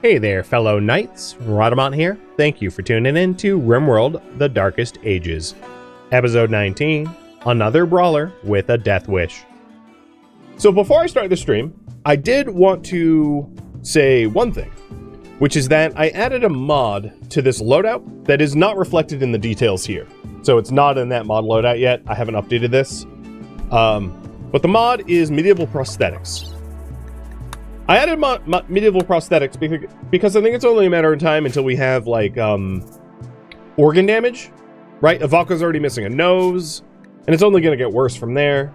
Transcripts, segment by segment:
Hey there, fellow knights. Rhadamant here. Thank you for tuning in to RimWorld: The Darkest Ages. Episode 19, another brawler with a Deathwish. So before I start the stream, I did want to say one thing, which is that I added a mod to this loadout that is not reflected in the details here. So it's not in that mod loadout yet. I haven't updated this. But the mod is medieval prosthetics. I added medieval prosthetics because I think it's only a matter of time until we have, like, organ damage, right? Ivalka's already missing a nose, and it's only going to get worse from there.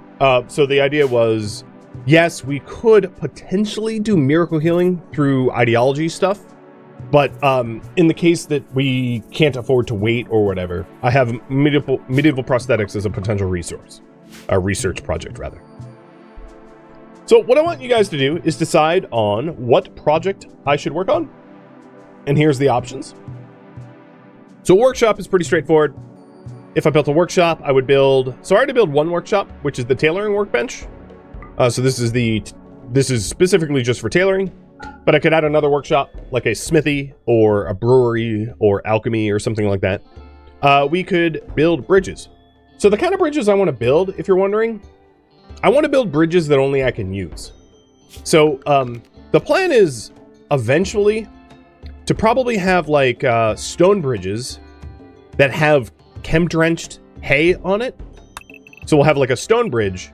So the idea was, yes, we could potentially do miracle healing through ideology stuff, but in the case that we can't afford to wait or whatever, I have medieval prosthetics as a potential resource. A research project, rather. So what I want you guys to do is decide on what project I should work on. And here's the options. So workshop is pretty straightforward. If I built a workshop, I would build... So I already built one workshop, which is the tailoring workbench. So this is specifically just for tailoring. But I could add another workshop, like a smithy or a brewery or alchemy or something like that. We could build bridges. So the kind of bridges I want to build, if you're wondering... I want to build bridges that only I can use. So, the plan is eventually to probably have, like, stone bridges that have chem-drenched hay on it. So we'll have, like, a stone bridge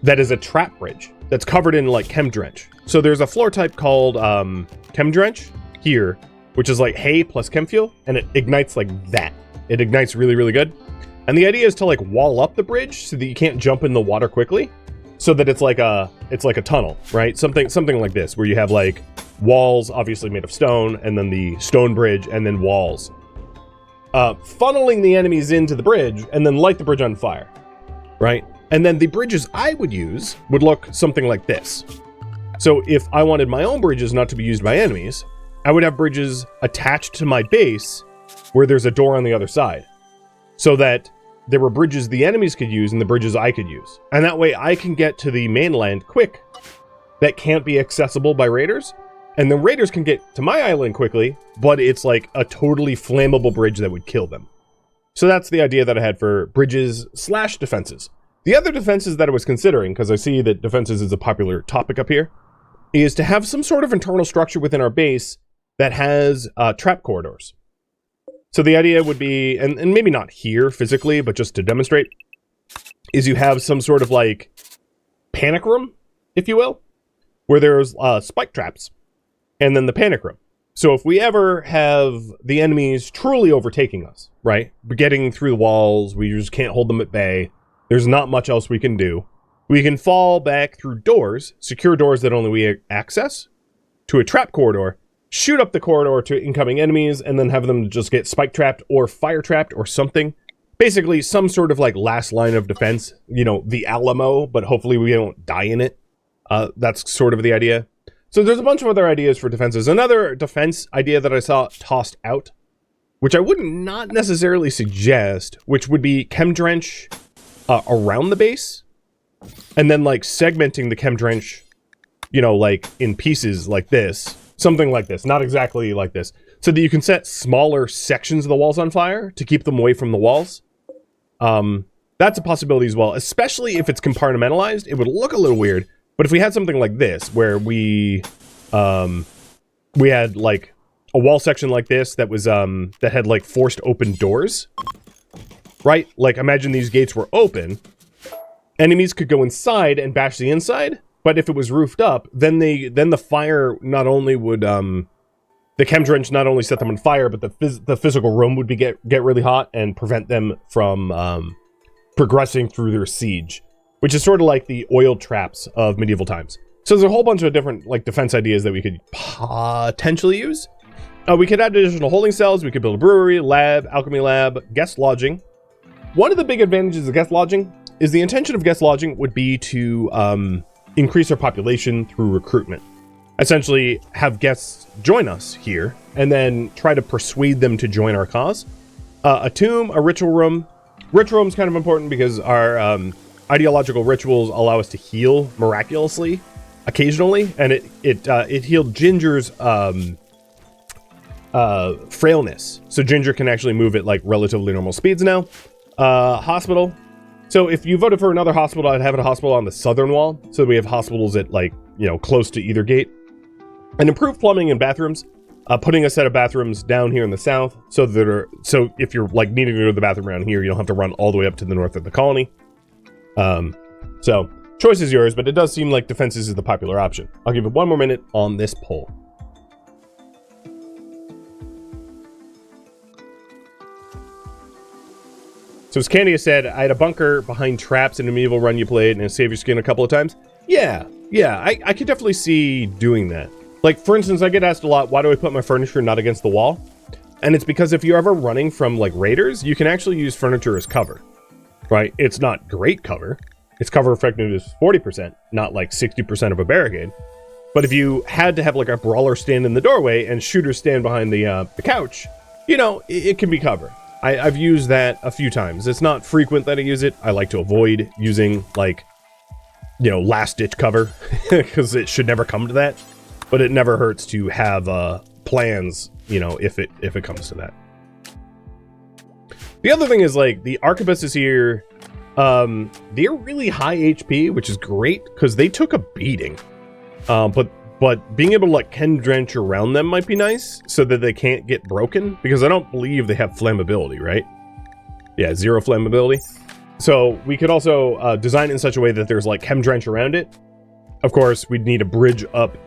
that is a trap bridge that's covered in, like, chem-drench. So there's a floor type called chem-drench here, which is, like, hay plus chem fuel, and it ignites like that. It ignites really, really good. And the idea is to, like, wall up the bridge so that you can't jump in the water quickly, so that it's like a tunnel, right? Something like this, where you have, like, walls obviously made of stone, and then the stone bridge, and then walls. Funneling the enemies into the bridge, and then light the bridge on fire, right? And then the bridges I would use would look something like this. So if I wanted my own bridges not to be used by enemies, I would have bridges attached to my base where there's a door on the other side, so that there were bridges the enemies could use and the bridges I could use. And that way I can get to the mainland quick. That can't be accessible by raiders. And the raiders can get to my island quickly, but it's like a totally flammable bridge that would kill them. So that's the idea that I had for bridges / defenses. The other defenses that I was considering, because I see that defenses is a popular topic up here, is to have some sort of internal structure within our base that has trap corridors. So the idea would be, and maybe not here physically, but just to demonstrate, is you have some sort of, like, panic room, if you will, where there's spike traps, and then the panic room. So if we ever have the enemies truly overtaking us, right, getting through the walls, we just can't hold them at bay, there's not much else we can do, we can fall back through doors, secure doors that only we access, to a trap corridor, shoot up the corridor to incoming enemies, and then have them just get spike trapped or fire trapped or something. Basically, some sort of, like, last line of defense. You know, the Alamo, but hopefully we don't die in it. That's sort of the idea. So there's a bunch of other ideas for defenses. Another defense idea that I saw tossed out, which I would not necessarily suggest, which would be chem drench around the base, and then, like, segmenting the chem drench, you know, like, in pieces like this. Something like this, not exactly like this. So that you can set smaller sections of the walls on fire to keep them away from the walls. That's a possibility as well, especially if it's compartmentalized. It would look a little weird, but if we had something like this, where we had, like, a wall section like this that was, that had, like, forced open doors, right? Like, imagine these gates were open. Enemies could go inside and bash the inside. But if it was roofed up, then the fire not only would the chem drench not only set them on fire, but the physical room would get really hot and prevent them from progressing through their siege, which is sort of like the oil traps of medieval times. So there's a whole bunch of different, like, defense ideas that we could potentially use. We could add additional holding cells. We could build a brewery, lab, alchemy lab, guest lodging. One of the big advantages of guest lodging is the intention of guest lodging would be to increase our population through recruitment. Essentially, have guests join us here, and then try to persuade them to join our cause. A tomb, a ritual room. Ritual room is kind of important because our ideological rituals allow us to heal miraculously occasionally, and it healed Ginger's frailness. So Ginger can actually move at like relatively normal speeds now. Hospital. So if you voted for another hospital, I'd have a hospital on the southern wall. So we have hospitals at like, close to either gate. And improved plumbing and bathrooms. Putting a set of bathrooms down here in the south so if you're like needing to go to the bathroom around here, you don't have to run all the way up to the north of the colony. So choice is yours, but it does seem like defenses is the popular option. I'll give it 1 more minute on this poll. So as Candia said, I had a bunker behind traps in a medieval run you played and save your skin a couple of times. Yeah, I could definitely see doing that. Like, for instance, I get asked a lot, why do I put my furniture not against the wall? And it's because if you're ever running from, like, raiders, you can actually use furniture as cover, right? It's not great cover. Its cover effectiveness is 40%, not, like, 60% of a barricade. But if you had to have, like, a brawler stand in the doorway and shooters stand behind the couch, it can be cover. I've used that a few times. It's not frequent that I use it. I like to avoid using, like, last-ditch cover, because it should never come to that. But it never hurts to have plans, if it comes to that. The other thing is, like, the arquebuses is here. They're really high HP, which is great because they took a beating. But being able to like chem drench around them might be nice so that they can't get broken, because I don't believe they have flammability, right? Yeah, 0 flammability. So we could also design it in such a way that there's like chem drench around it. Of course, we'd need a bridge up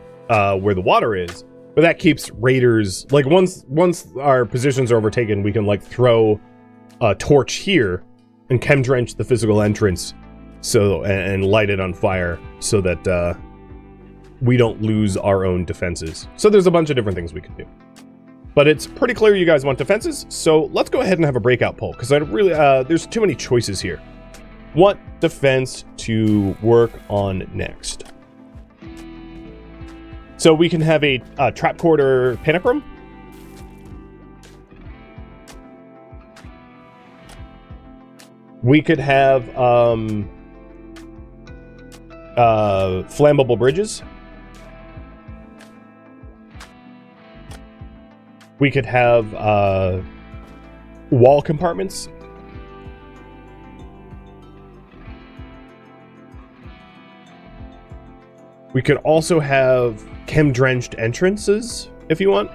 where the water is, but that keeps raiders, like once our positions are overtaken, we can like throw a torch here and chem drench the physical entrance and light it on fire so that we don't lose our own defenses. So there's a bunch of different things we could do, but it's pretty clear you guys want defenses. So let's go ahead and have a breakout poll, because I really there's too many choices here. What defense to work on next? So we can have a trap quarter panic room. We could have flammable bridges. We could have wall compartments. We could also have chem-drenched entrances, if you want.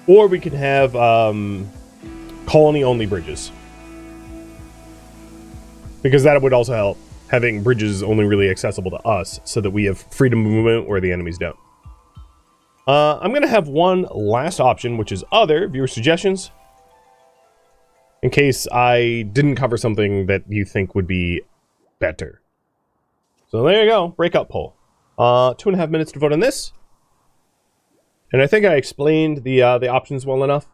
Or we could have colony-only bridges. Because that would also help, having bridges only really accessible to us, so that we have freedom of movement where the enemies don't. I'm going to have one last option, which is other viewer suggestions, in case I didn't cover something that you think would be better. So there you go, breakout poll. 2.5 minutes to vote on this. And I think I explained the options well enough.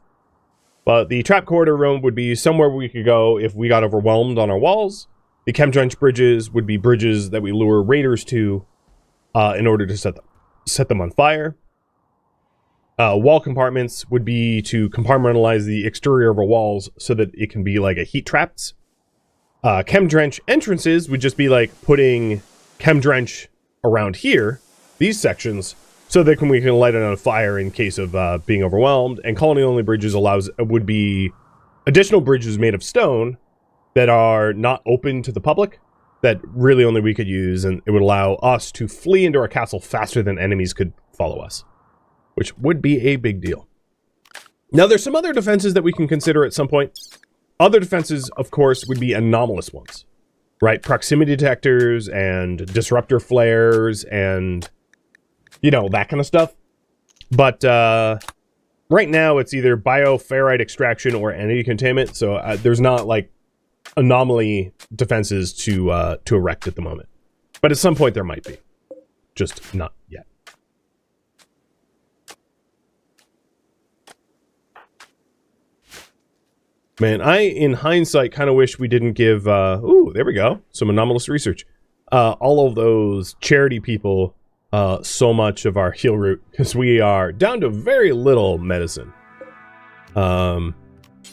But the trap corridor room would be somewhere we could go if we got overwhelmed on our walls. The chem-drenched bridges would be bridges that we lure raiders to in order to set them on fire. Wall compartments would be to compartmentalize the exterior of our walls so that it can be like a heat traps. Chem drench entrances would just be like putting chem drench around here, these sections, so that we can light it on fire in case of being overwhelmed. And colony only bridges would be additional bridges made of stone that are not open to the public, that really only we could use, and it would allow us to flee into our castle faster than enemies could follow us, which would be a big deal. Now, there's some other defenses that we can consider at some point. Other defenses, of course, would be anomalous ones, right? Proximity detectors and disruptor flares and, that kind of stuff. But right now, it's either bioferrite extraction or entity containment, so there's not, like, anomaly defenses to erect at the moment. But at some point, there might be. Just not yet. Man, I, in hindsight, kind of wish we didn't give, ooh, there we go, some anomalous research. All of those charity people so much of our heal root, because we are down to very little medicine.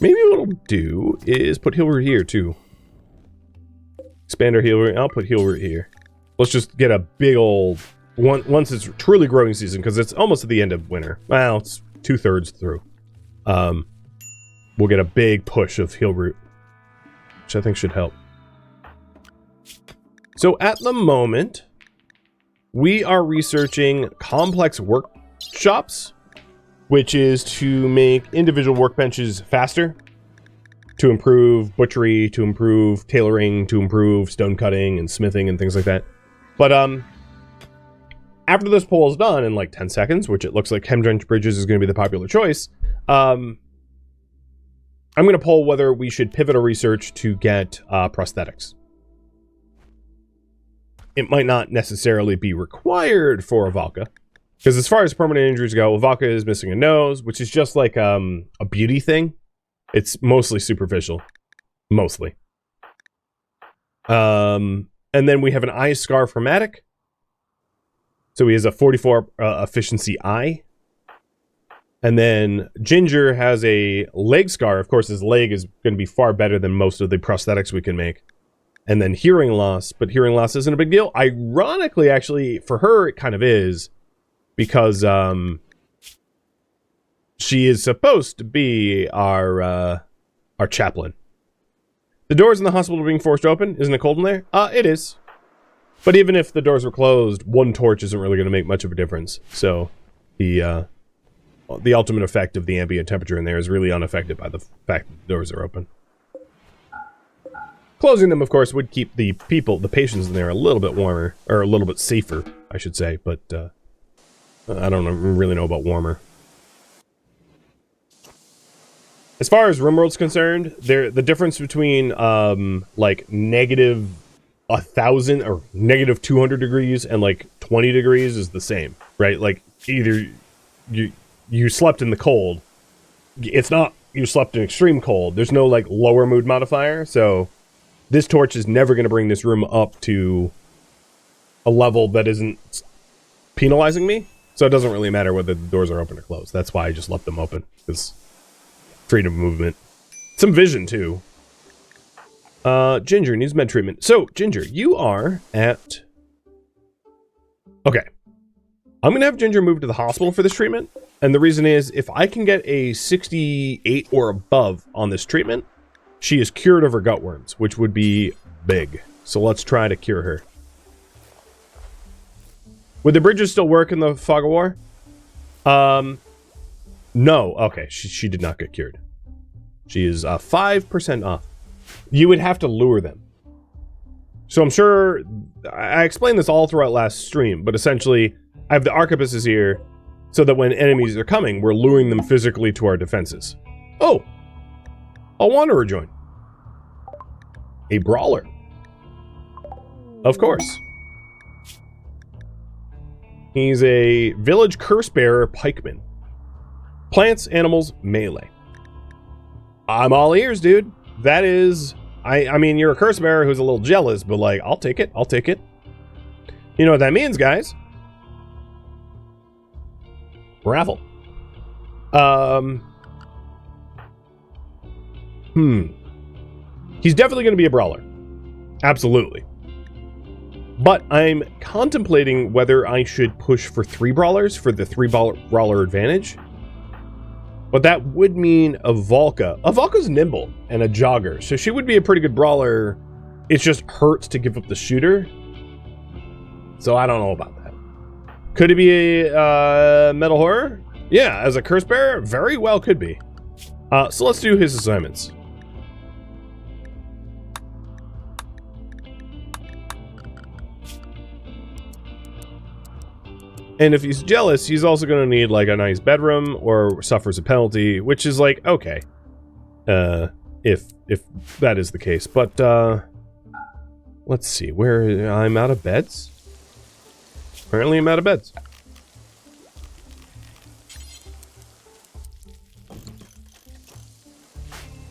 Maybe what we'll do is put heal root here, too. Expand our heal root. I'll put heal root here. Let's just get a big old one once it's truly growing season, because it's almost at the end of winter. Well, it's 2/3 through. We'll get a big push of heal root, which I think should help. So at the moment, we are researching complex workshops, which is to make individual workbenches faster, to improve butchery, to improve tailoring, to improve stone cutting and smithing and things like that. But after this poll is done in like 10 seconds, which it looks like Hemdrench Bridges is going to be the popular choice, I'm going to poll whether we should pivot our research to get prosthetics. It might not necessarily be required for Avalka, because as far as permanent injuries go, Avalka is missing a nose, which is just like a beauty thing. It's mostly superficial. Mostly. And then we have an eye scar for Matic. So he has a 44 efficiency eye. And then Ginger has a leg scar. Of course, his leg is going to be far better than most of the prosthetics we can make. And then hearing loss, but hearing loss isn't a big deal. Ironically, actually, for her, it kind of is. Because she is supposed to be our chaplain. The doors in the hospital are being forced open. Isn't it cold in there? It is. But even if the doors were closed, one torch isn't really going to make much of a difference. So the ultimate effect of the ambient temperature in there is really unaffected by the fact that the doors are open. Closing them, of course, would keep the patients in there a little bit warmer, or a little bit safer, I should say, but I don't really know about warmer. As far as RimWorld's concerned, the difference between like negative 1,000 or negative 200 degrees and like 20 degrees is the same, right? Like either you slept in the cold, it's not you slept in extreme cold. There's no like lower mood modifier, so this torch is never going to bring this room up to a level that isn't penalizing me. So it doesn't really matter whether the doors are open or closed. That's why I just left them open, because freedom of movement. Some vision, too. Ginger needs med treatment. So, Ginger, you are at... Okay. I'm going to have Ginger move to the hospital for this treatment. And the reason is, if I can get a 68 or above on this treatment, she is cured of her gut worms, which would be big. So let's try to cure her. Would the bridges still work in the Fog of War? No. Okay, she did not get cured. She is 5% off. You would have to lure them. So I'm sure... I explained this all throughout last stream, but essentially, I have the arquebuses here so that when enemies are coming, we're luring them physically to our defenses. Oh! A Wanderer join. A Brawler. Of course. He's a village curse bearer pikeman. Plants, animals, melee. I'm all ears, dude. That is... I mean, you're a curse bearer who's a little jealous, but like, I'll take it. I'll take it. You know what that means, guys? Raffle. He's definitely going to be a brawler. Absolutely. But I'm contemplating whether I should push for 3 brawlers for the 3 brawler advantage. But that would mean Avalka. Avalka's nimble and a jogger, so she would be a pretty good brawler. It just hurts to give up the shooter. So I don't know about that. Could it be a metal horror? Yeah, as a curse bearer, very well could be. So let's do his assignments. And if he's jealous, he's also going to need like a nice bedroom or suffers a penalty, which is like, okay. If that is the case. But let's see, where I'm out of beds? Apparently I'm out of beds.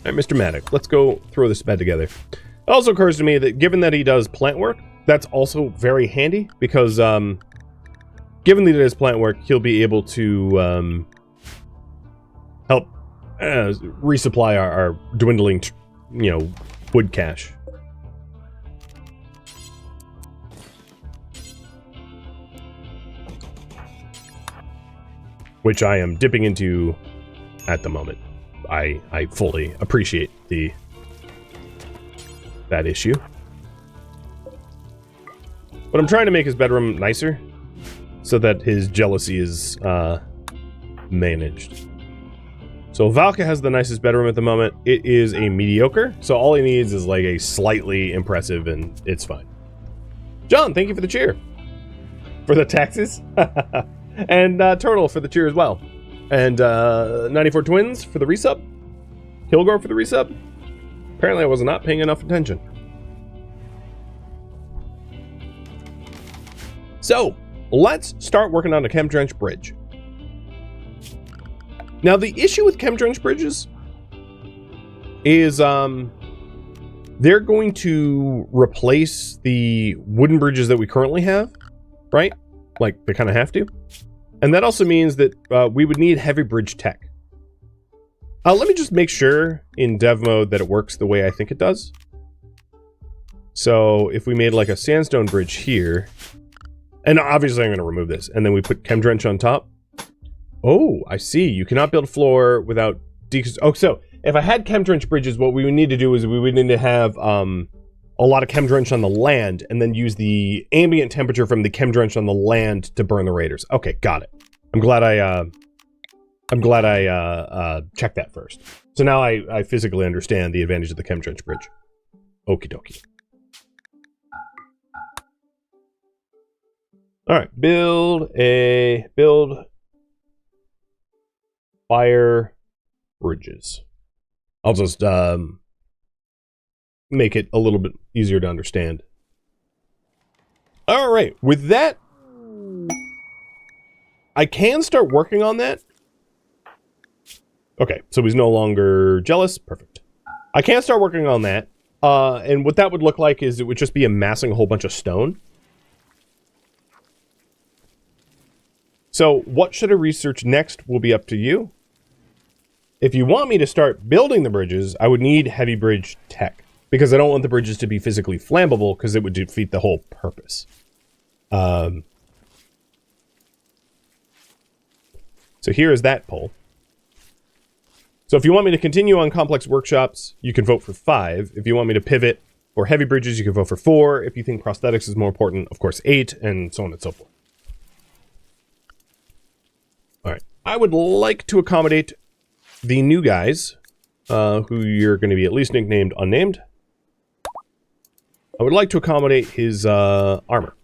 Alright, Mr. Maddox, let's go throw this bed together. It also occurs to me that given that he does plant work, that's also very handy because given that it is plant work, he'll be able to help resupply our dwindling, wood cache. which I am dipping into at the moment. I fully appreciate that issue. But I'm trying to make his bedroom nicer so that his jealousy is managed. So Valka has the nicest bedroom at the moment. It is a mediocre, so all he needs is like a slightly impressive and it's fine. John, thank you for the cheer. For the taxes. And Turtle for the cheer as well. And 94 Twins for the resub. Kilgore for the resub. Apparently I was not paying enough attention. So, let's start working on the Chemdrench Bridge. Now, the issue with Chemdrench bridges is they're going to replace the wooden bridges that we currently have, right? Like, they kind of have to. And that also means that we would need heavy bridge tech. Let me just make sure in dev mode that it works the way I think it does. So, if we made like a sandstone bridge here, and obviously I'm going to remove this, and then we put Chemdrench on top. Oh, I see. You cannot build floor without oh, so if I had Chemdrench bridges, what we would need to do is we would need to have a lot of Chemdrench on the land and then use the ambient temperature from the Chemdrench on the land to burn the raiders. Okay, got it. I'm glad I checked that first. So now I physically understand the advantage of the Chemdrench bridge. Okie dokie. All right, build fire bridges. I'll just make it a little bit easier to understand. All right, with that, I can start working on that. Okay, so he's no longer jealous. Perfect. I can start working on that. And what that would look like is it would just be amassing a whole bunch of stone. So what should I research next will be up to you. If you want me to start building the bridges, I would need heavy bridge tech. Because I don't want the bridges to be physically flammable, because it would defeat the whole purpose. So here is that poll. So if you want me to continue on complex workshops, you can vote for 5. If you want me to pivot for heavy bridges, you can vote for 4. If you think prosthetics is more important, of course 8, and so on and so forth. Alright, I would like to accommodate the new guys, who you're going to be at least nicknamed Unnamed. I would like to accommodate his armor.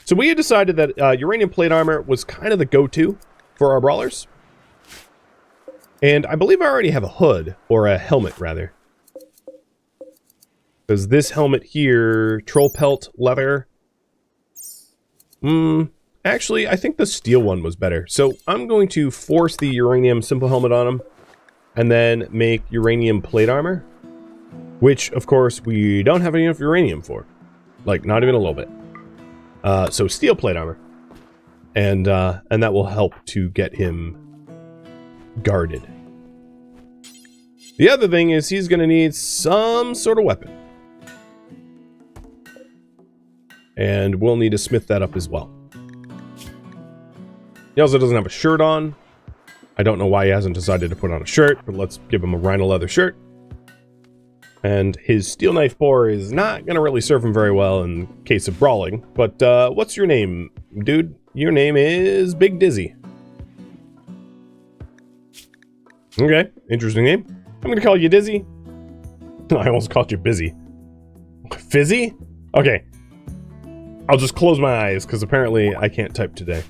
So we had decided that uranium plate armor was kind of the go-to for our brawlers. And I believe I already have a hood, or a helmet rather. Because this helmet here, troll pelt, leather. Actually, I think the steel one was better. So I'm going to force the uranium simple helmet on him. And then make uranium plate armor. Which, of course, we don't have enough uranium for. Like, not even a little bit. So steel plate armor. And that will help to get him guarded. The other thing is he's going to need some sort of weapon. And we'll need to smith that up as well. He also doesn't have a shirt on. I don't know why he hasn't decided to put on a shirt, but let's give him a rhino leather shirt. And his steel knife bore is not going to really serve him very well in case of brawling. But what's your name, dude? Your name is Big Dizzy. Okay, interesting name. I'm going to call you Dizzy. I almost called you Busy. Fizzy? Okay. I'll just close my eyes, because apparently I can't type today.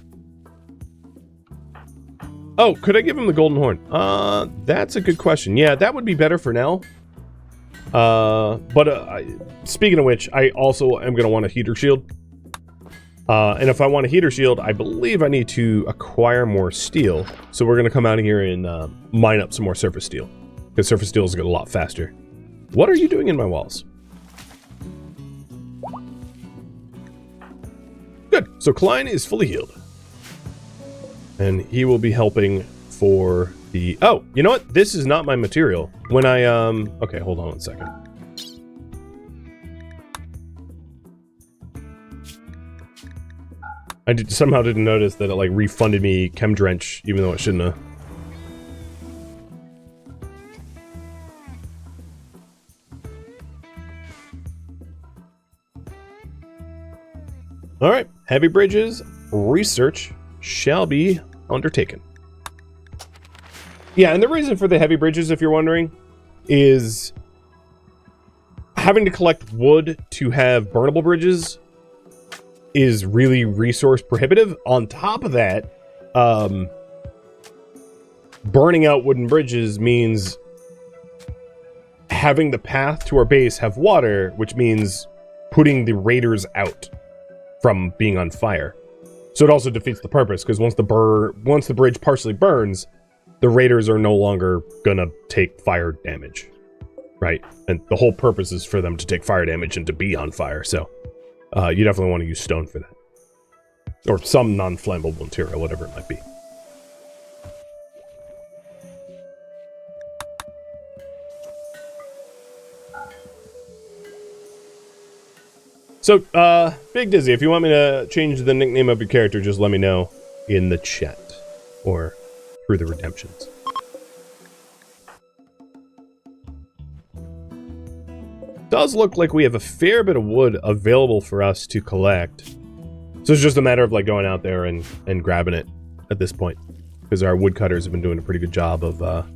Oh, could I give him the golden horn? That's a good question. Yeah, that would be better for now. Speaking of which, I also am going to want a heater shield. And if I want a heater shield, I believe I need to acquire more steel. So we're going to come out here and mine up some more surface steel. Because surface steel is a lot faster. What are you doing in my walls? Good. So Klein is fully healed. And he will be helping for the... Oh, you know what? This is not my material. When I, Okay, hold on one second. somehow didn't notice that it like refunded me Chem Drench, even though it shouldn't have. Alright, heavy bridges research shall be undertaken. Yeah, and the reason for the heavy bridges, if you're wondering, is having to collect wood to have burnable bridges is really resource prohibitive. On top of that, burning out wooden bridges means having the path to our base have water, which means putting the raiders out from being on fire. So it also defeats the purpose, because once the bridge partially burns, the raiders are no longer gonna take fire damage, right? And the whole purpose is for them to take fire damage and to be on fire, so you definitely want to use stone for that. Or some non-flammable material, whatever it might be. So, Big Dizzy, if you want me to change the nickname of your character, just let me know in the chat. Or through the redemptions. Does look like we have a fair bit of wood available for us to collect. So it's just a matter of like going out there and grabbing it at this point. Because our woodcutters have been doing a pretty good job of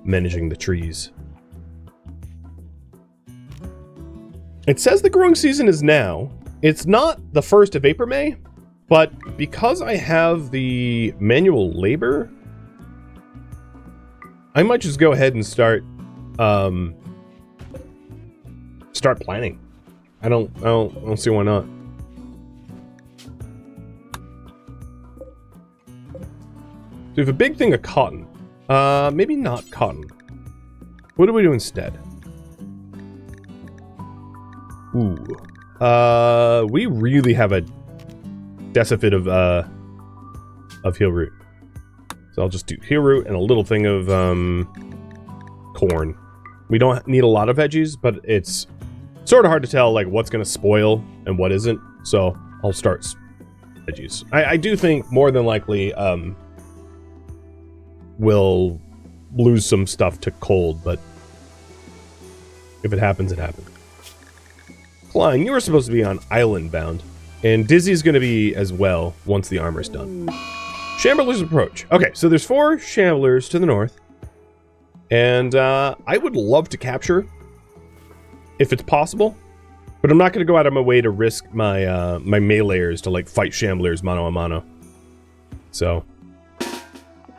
managing the trees. It says the growing season is now. It's not the 1st of April, May, but because I have the manual labor, I might just go ahead and start planning. I don't see why not. So we have a big thing of cotton. Maybe not cotton. What do we do instead? Ooh. We really have a deficit of heel root. So I'll just do heel root and a little thing of corn. We don't need a lot of veggies, but it's sort of hard to tell like what's going to spoil and what isn't. So I'll start veggies. I do think more than likely we'll lose some stuff to cold, but if it happens, it happens. Klein, you were supposed to be on island bound, and Dizzy's going to be as well once the armor's done. Shambler's approach. Okay, so there's 4 Shamblers to the north, and I would love to capture if it's possible, but I'm not going to go out of my way to risk my my meleeers to like fight Shamblers mano a mano. So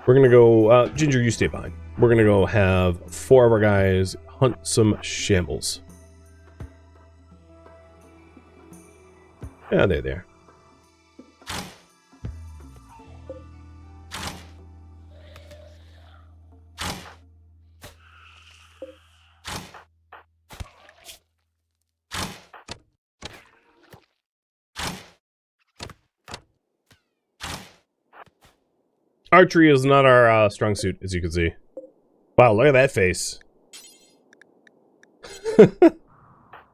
we're going to go Ginger, you stay behind. We're going to go have 4 of our guys hunt some shambles. Yeah, they're there. Archery is not our strong suit, as you can see. Wow, look at that face.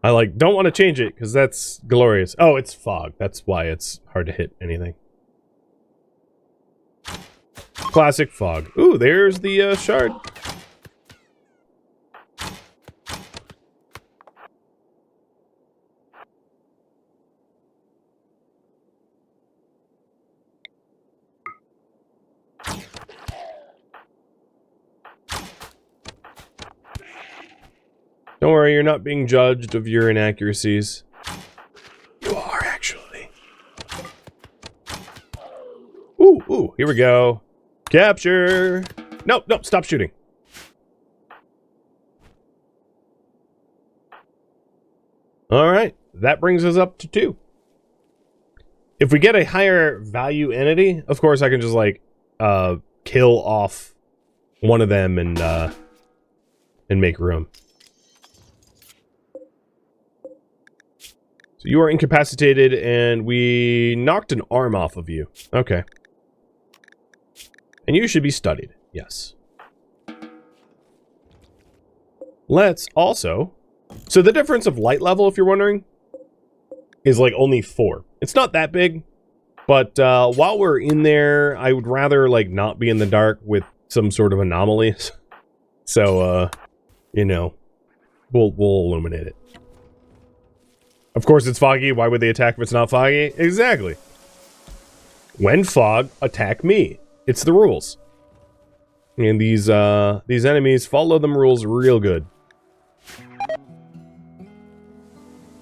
I like don't want to change it because that's glorious. Oh, it's fog. That's why it's hard to hit anything. Classic fog. Ooh, there's the shard. Don't worry, you're not being judged of your inaccuracies. You are, actually. Ooh, ooh, here we go. Capture! Nope, nope, stop shooting. Alright, that brings us up to 2. If we get a higher value entity, of course I can just, like, kill off one of them and make room. So you are incapacitated, and we knocked an arm off of you. Okay. And you should be studied. Yes. Let's also... So the difference of light level, if you're wondering, is like only 4. It's not that big, But while we're in there, I would rather like not be in the dark with some sort of anomaly. So, you know, we'll illuminate it. Of course, it's foggy. Why would they attack if it's not foggy? Exactly. When fog, attack me. It's the rules. And these enemies follow them rules real good.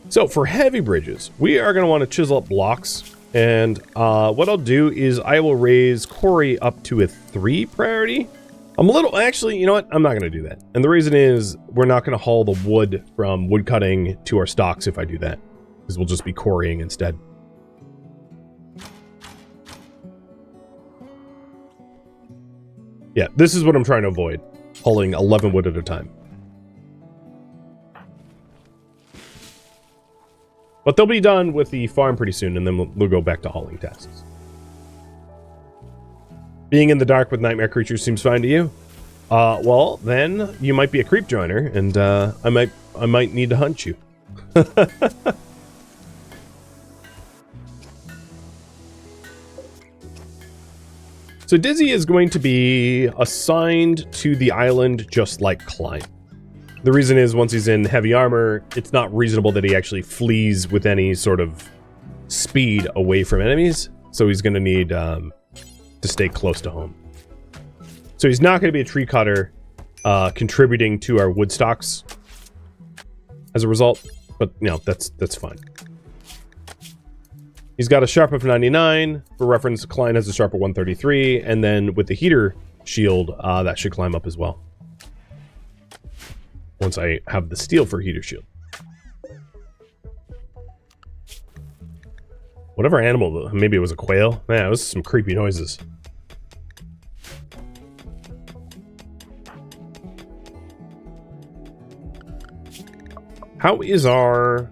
So for heavy bridges, we are going to want to chisel up blocks. And what I'll do is I will raise Corey up to a 3 priority. I'm a little, actually, you know what? I'm not going to do that. And the reason is we're not going to haul the wood from wood cutting to our stocks if I do that. Because we'll just be quarrying instead. Yeah, this is what I'm trying to avoid. Hauling 11 wood at a time. But they'll be done with the farm pretty soon, and then we'll go back to hauling tasks. Being in the dark with nightmare creatures seems fine to you? Well, then you might be a creep joiner, and I might need to hunt you. So Dizzy is going to be assigned to the island just like Klein. The reason is once he's in heavy armor, it's not reasonable that he actually flees with any sort of speed away from enemies. So he's going to need to stay close to home. So he's not going to be a tree cutter contributing to our wood stocks as a result. But, you know, that's fine. He's got a sharp of 99. For reference, Klein has a sharp of 133. And then with the heater shield, that should climb up as well. Once I have the steel for heater shield. Whatever animal, maybe it was a quail. Man, it was some creepy noises. How is our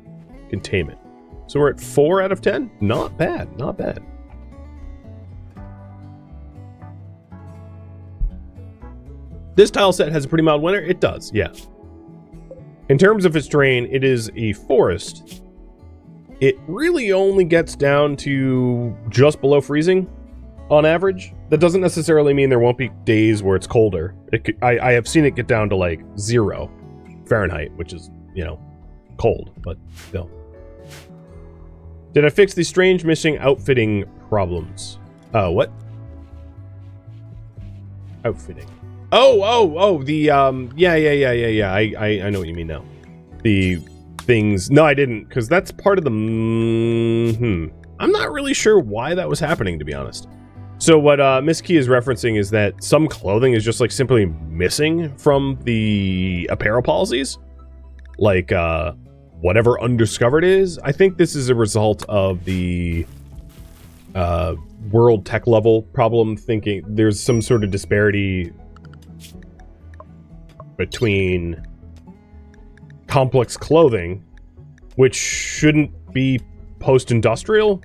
containment? So we're at 4 out of 10? Not bad, not bad. This tile set has a pretty mild winter? It does, yeah. In terms of its terrain, it is a forest. It really only gets down to just below freezing on average. That doesn't necessarily mean there won't be days where it's colder. I have seen it get down to like 0 Fahrenheit, which is, you know, cold, but still. Did I fix the strange missing outfitting problems? What? Outfitting. Oh, the, yeah. I know what you mean now. The things. No, I didn't, because that's part of the, I'm not really sure why that was happening, to be honest. So what Miss Key is referencing is that some clothing is just like simply missing from the apparel policies. Like, whatever undiscovered is. I think this is a result of the world tech level problem, thinking there's some sort of disparity between complex clothing, which shouldn't be post-industrial,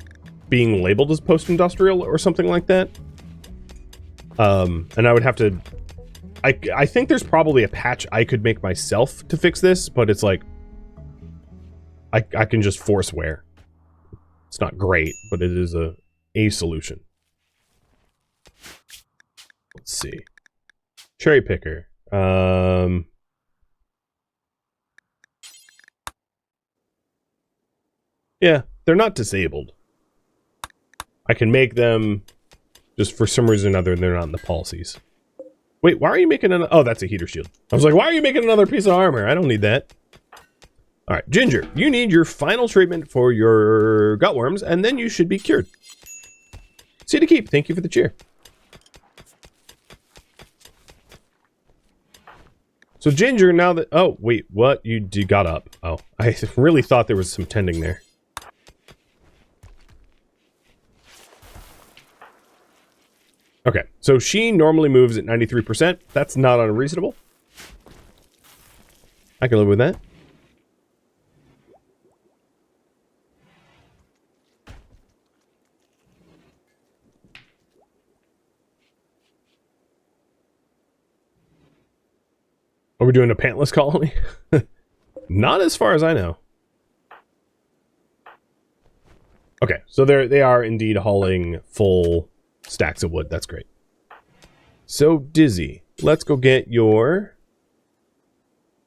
being labeled as post-industrial or something like that. And I would have to... I think there's probably a patch I could make myself to fix this, but it's like... I can just force wear. It's not great, but it is a solution. Let's see. Cherry picker. Yeah, they're not disabled. I can make them, just for some reason or other, they're not in the policies. Wait, why are you making an... Oh, that's a heater shield. I was like, why are you making another piece of armor? I don't need that. Alright, Ginger, you need your final treatment for your gutworms, and then you should be cured. See to keep. Thank you for the cheer. So Ginger, now that... Oh, wait, what? You got up. Oh, I really thought there was some tending there. Okay, so she normally moves at 93%. That's not unreasonable. I can live with that. Are we doing a pantless colony? Not as far as I know. Okay, so they are indeed hauling full stacks of wood. That's great. So, Dizzy, let's go get your...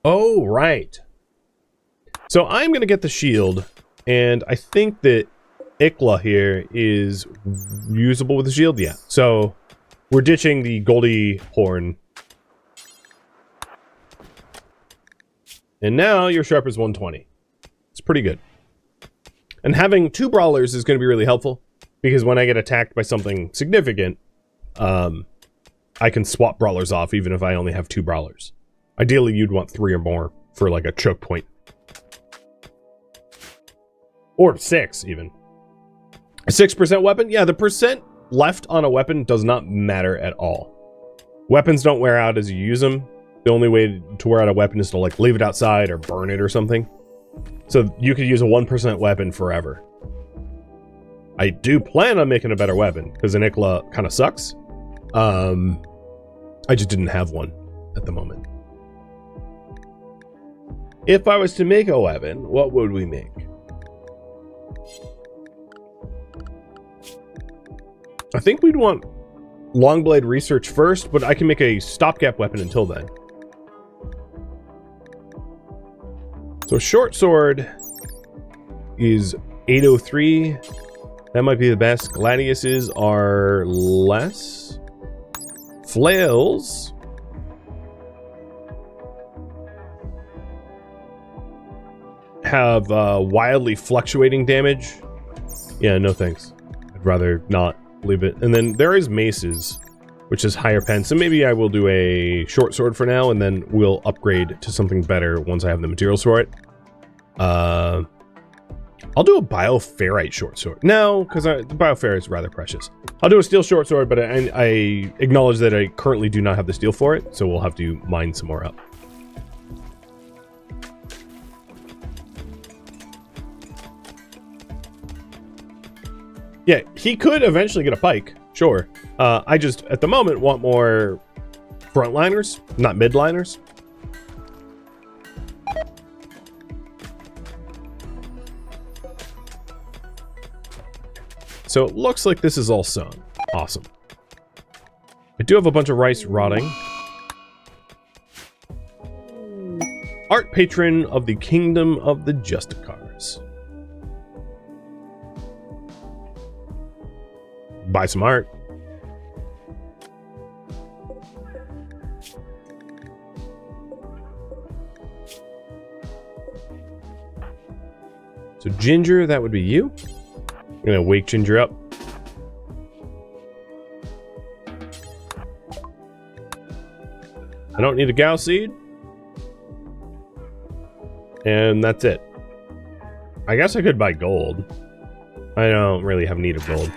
Oh, right. So I'm going to get the shield, and I think that Ikla here is usable with the shield. Yeah, so we're ditching the Goldie Horn. And now your Sharp is 120. It's pretty good. And having 2 Brawlers is going to be really helpful, because when I get attacked by something significant, I can swap Brawlers off even if I only have 2 Brawlers. Ideally, you'd want 3 or more for like a choke point. Or 6, even. A 6% weapon? Yeah, the percent left on a weapon does not matter at all. Weapons don't wear out as you use them. The only way to wear out a weapon is to like leave it outside or burn it or something. So you could use a 1% weapon forever. I do plan on making a better weapon, because an Ikla kind of sucks. I just didn't have one at the moment. If I was to make a weapon, what would we make? I think we'd want Longblade research first, but I can make a stopgap weapon until then. So short sword is 803. That might be the best. Gladiuses are less. Flails have wildly fluctuating damage. Yeah, no thanks. I'd rather not leave it. And then there is maces, which is higher pen. So maybe I will do a short sword for now, and then we'll upgrade to something better once I have the materials for it. I'll do a bioferrite short sword. No, because the bioferrite is rather precious. I'll do a steel short sword, but I acknowledge that I currently do not have the steel for it, so we'll have to mine some more up. Yeah, he could eventually get a pike, sure. I just, at the moment, want more frontliners, not midliners. So it looks like this is all sown. Awesome. I do have a bunch of rice rotting. Art patron of the Kingdom of the Justicars. Buy some art. So Ginger, that would be you. I'm gonna wake Ginger up. I don't need a Gao seed. And that's it. I guess I could buy gold. I don't really have need of gold.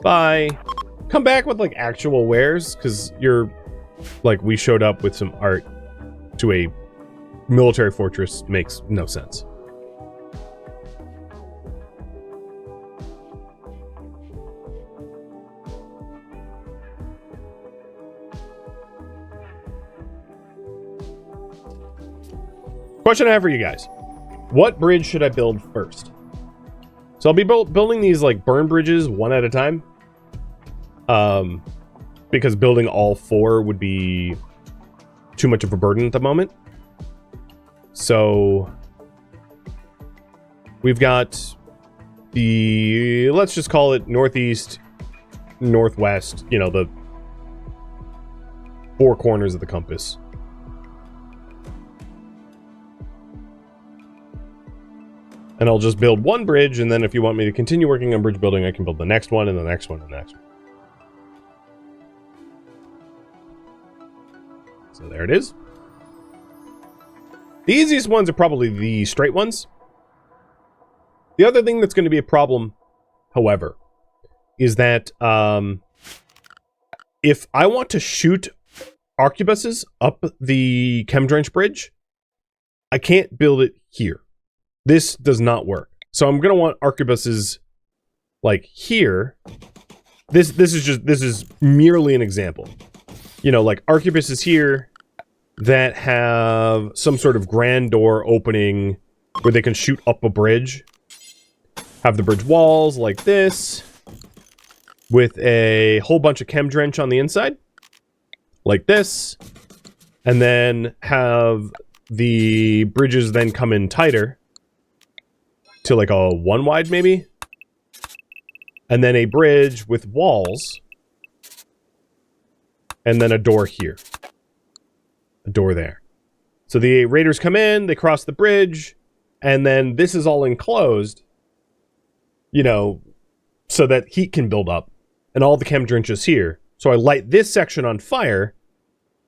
Bye. Come back with like actual wares, because you're like, we showed up with some art to a military fortress makes no sense. Question I have for you guys. What bridge should I build first? So I'll be building these like burn bridges one at a time. Because building all 4 would be too much of a burden at the moment. So we've got the, let's just call it northeast, northwest, you know, the 4 corners of the compass. And I'll just build one bridge, and then if you want me to continue working on bridge building, I can build the next one, and the next one, and the next one. So there it is. The easiest ones are probably the straight ones. The other thing that's going to be a problem, however, is that if I want to shoot arquebuses up the Chemdrench Bridge, I can't build it here. This does not work. So I'm going to want arquebuses like here. This is merely an example. You know, like arquebuses here that have some sort of grand door opening where they can shoot up a bridge. have the bridge walls like this, with a whole bunch of chem drench on the inside, like this, and then have the bridges then come in tighter to like a 1 wide maybe, and then a bridge with walls, and then a door here, a door there. So the raiders come in, they cross the bridge, and then this is all enclosed, you know, so that heat can build up, and all the chem drench is here. So I light this section on fire,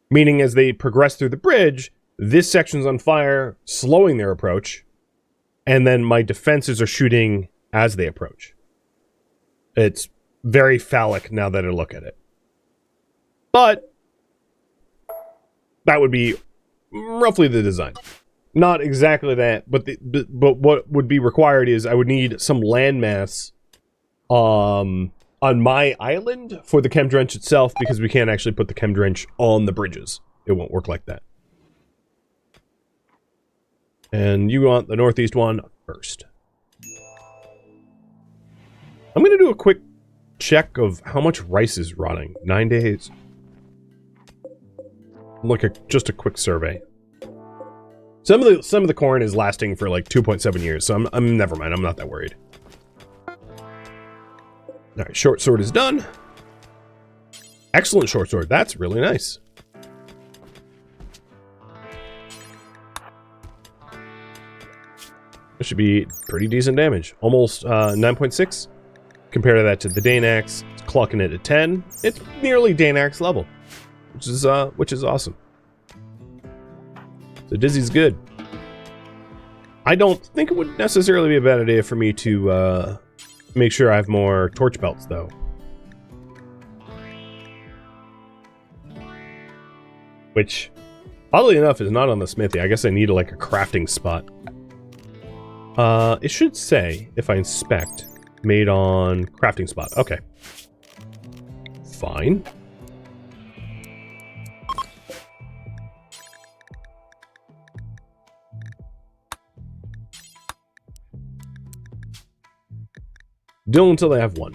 meaning as they progress through the bridge, this section's on fire, slowing their approach, and then my defenses are shooting as they approach. It's very phallic now that I look at it. But that would be roughly the design. Not exactly that, but what would be required is I would need some landmass on my island for the chem drench itself, because we can't actually put the chem drench on the bridges. It won't work like that. And you want the northeast one first. I'm going to do a quick check of how much rice is rotting. 9 days. Look at just a quick survey. Some of the corn is lasting for like 2.7 years, so I'm never mind. I'm not that worried. All right, short sword is done. Excellent short sword. That's really nice. It should be pretty decent damage. Almost 9.6. Compare that to the Danax. It's clocking it at 10. It's nearly Danax level, which is awesome. So Dizzy's good. I don't think it would necessarily be a bad idea for me to make sure I have more torch belts, though. Which, oddly enough, is not on the smithy. I guess I need like a crafting spot. It should say, if I inspect, made on crafting spot. Okay. Fine. Still until I have one.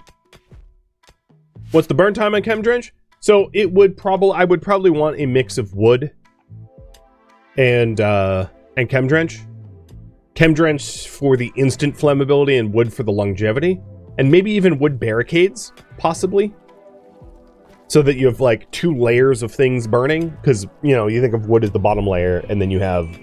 What's the burn time on chem drench? So it would I would probably want a mix of wood and chem drench. Chem drench for the instant flammability and wood for the longevity. And maybe even wood barricades, possibly. So that you have like 2 layers of things burning. Because, you know, you think of wood as the bottom layer, and then you have,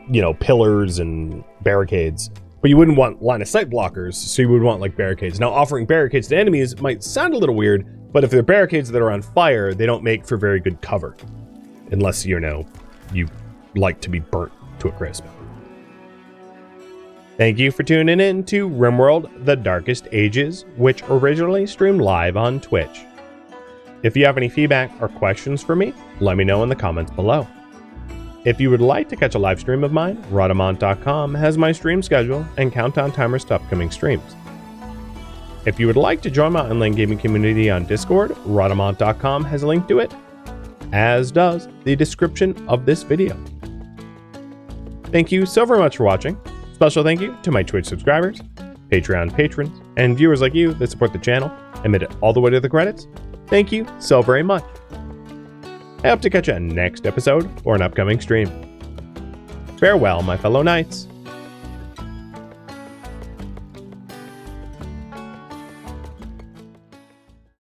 you know, pillars and barricades. But you wouldn't want line of sight blockers, so you would want like barricades. Now, offering barricades to enemies might sound a little weird, but if they're barricades that are on fire, they don't make for very good cover. Unless, you know, you like to be burnt to a crisp. Thank you for tuning in to RimWorld The Darkest Ages, which originally streamed live on Twitch. If you have any feedback or questions for me, let me know in the comments below. If you would like to catch a live stream of mine, Rhadamant.com has my stream schedule and countdown timers to upcoming streams. If you would like to join my online gaming community on Discord, Rhadamant.com has a link to it, as does the description of this video. Thank you so very much for watching. Special thank you to my Twitch subscribers, Patreon patrons, and viewers like you that support the channel and made it all the way to the credits. Thank you so very much. I hope to catch you next episode or an upcoming stream. Farewell, my fellow knights.